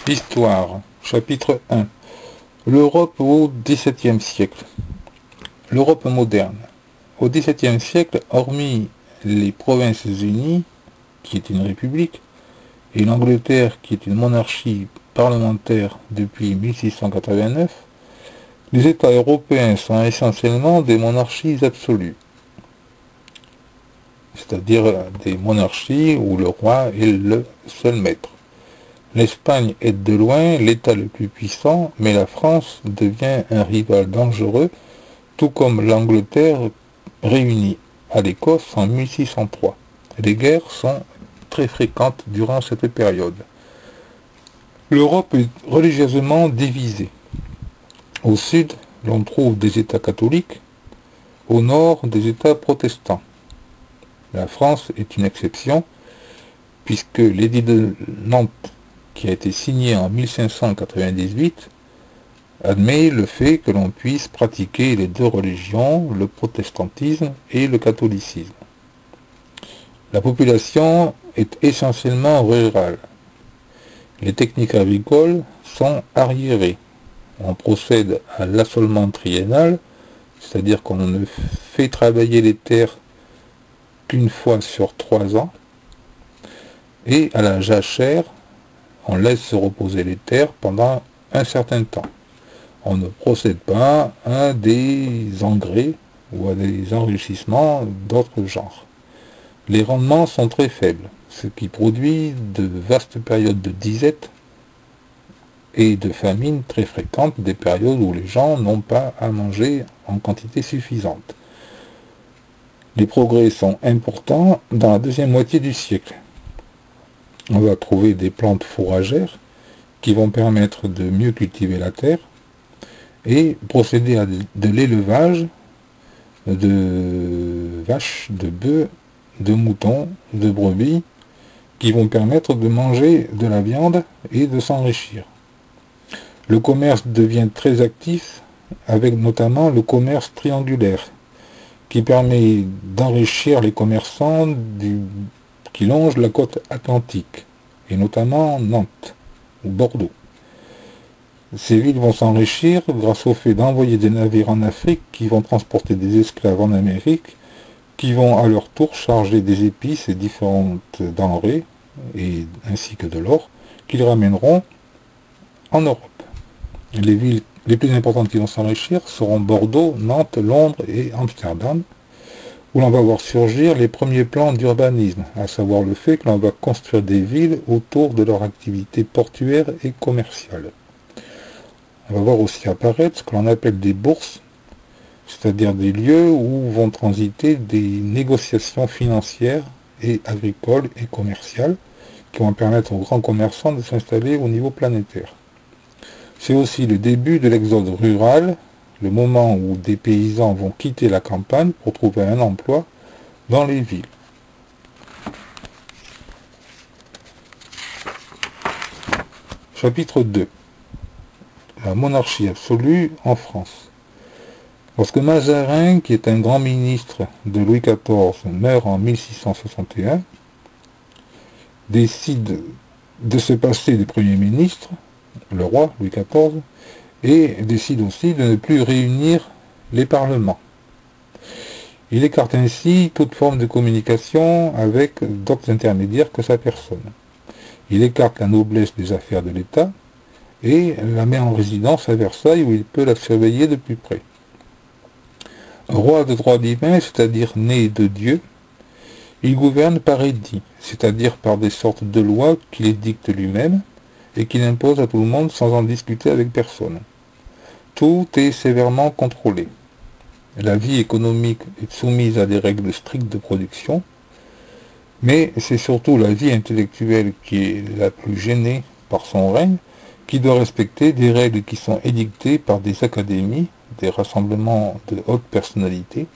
Histoire, chapitre 1. L'Europe au XVIIe siècle. L'Europe moderne. Au XVIIe siècle, hormis les Provinces-Unies, qui est une république, et l'Angleterre, qui est une monarchie parlementaire depuis 1689, les États européens sont essentiellement des monarchies absolues, c'est-à-dire des monarchies où le roi est le seul maître. L'Espagne est de loin l'État le plus puissant, mais la France devient un rival dangereux, tout comme l'Angleterre réunie à l'Écosse en 1603. Les guerres sont très fréquentes durant cette période. L'Europe est religieusement divisée. Au sud, l'on trouve des États catholiques, au nord, des États protestants. La France est une exception, puisque l'édit de Nantes, qui a été signé en 1598, admet le fait que l'on puisse pratiquer les deux religions, le protestantisme et le catholicisme. La population est essentiellement rurale. Les techniques agricoles sont arriérées. On procède à l'assolement triennal, c'est-à-dire qu'on ne fait travailler les terres qu'une fois sur 3 ans, et à la jachère, on laisse se reposer les terres pendant un certain temps. On ne procède pas à des engrais ou à des enrichissements d'autres genres. Les rendements sont très faibles, ce qui produit de vastes périodes de disette et de famine très fréquentes, des périodes où les gens n'ont pas à manger en quantité suffisante. Les progrès sont importants dans la deuxième moitié du siècle. On va trouver des plantes fourragères qui vont permettre de mieux cultiver la terre et procéder à de l'élevage de vaches, de bœufs, de moutons, de brebis, qui vont permettre de manger de la viande et de s'enrichir. Le commerce devient très actif, avec notamment le commerce triangulaire, qui permet d'enrichir les commerçants qui longent la côte atlantique, et notamment Nantes ou Bordeaux. Ces villes vont s'enrichir grâce au fait d'envoyer des navires en Afrique qui vont transporter des esclaves en Amérique, qui vont à leur tour charger des épices et différentes denrées, ainsi que de l'or, qu'ils ramèneront en Europe. Les villes les plus importantes qui vont s'enrichir seront Bordeaux, Nantes, Londres et Amsterdam, où l'on va voir surgir les premiers plans d'urbanisme, à savoir le fait que l'on va construire des villes autour de leur activité portuaire et commerciale. On va voir aussi apparaître ce que l'on appelle des bourses, c'est-à-dire des lieux où vont transiter des négociations financières et agricoles et commerciales qui vont permettre aux grands commerçants de s'installer au niveau planétaire. C'est aussi le début de l'exode rural, le moment où des paysans vont quitter la campagne pour trouver un emploi dans les villes. Chapitre 2. La monarchie absolue en France. Lorsque Mazarin, qui est un grand ministre de Louis XIV, meurt en 1661, décide de se passer du Premier ministre, le roi Louis XIV, et décide aussi de ne plus réunir les parlements. Il écarte ainsi toute forme de communication avec d'autres intermédiaires que sa personne. Il écarte la noblesse des affaires de l'État et la met en résidence à Versailles où il peut la surveiller de plus près. Roi de droit divin, c'est-à-dire né de Dieu, il gouverne par édit, c'est-à-dire par des sortes de lois qu'il édicte lui-même et qu'il impose à tout le monde sans en discuter avec personne. Tout est sévèrement contrôlé. La vie économique est soumise à des règles strictes de production, mais c'est surtout la vie intellectuelle qui est la plus gênée par son règne, qui doit respecter des règles qui sont édictées par des académies, des rassemblements de hautes personnalités.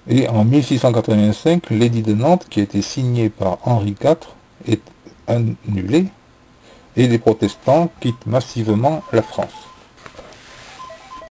Et en 1685, l'édit de Nantes, qui a été signé par Henri IV, est annulé, et les protestants quittent massivement la France.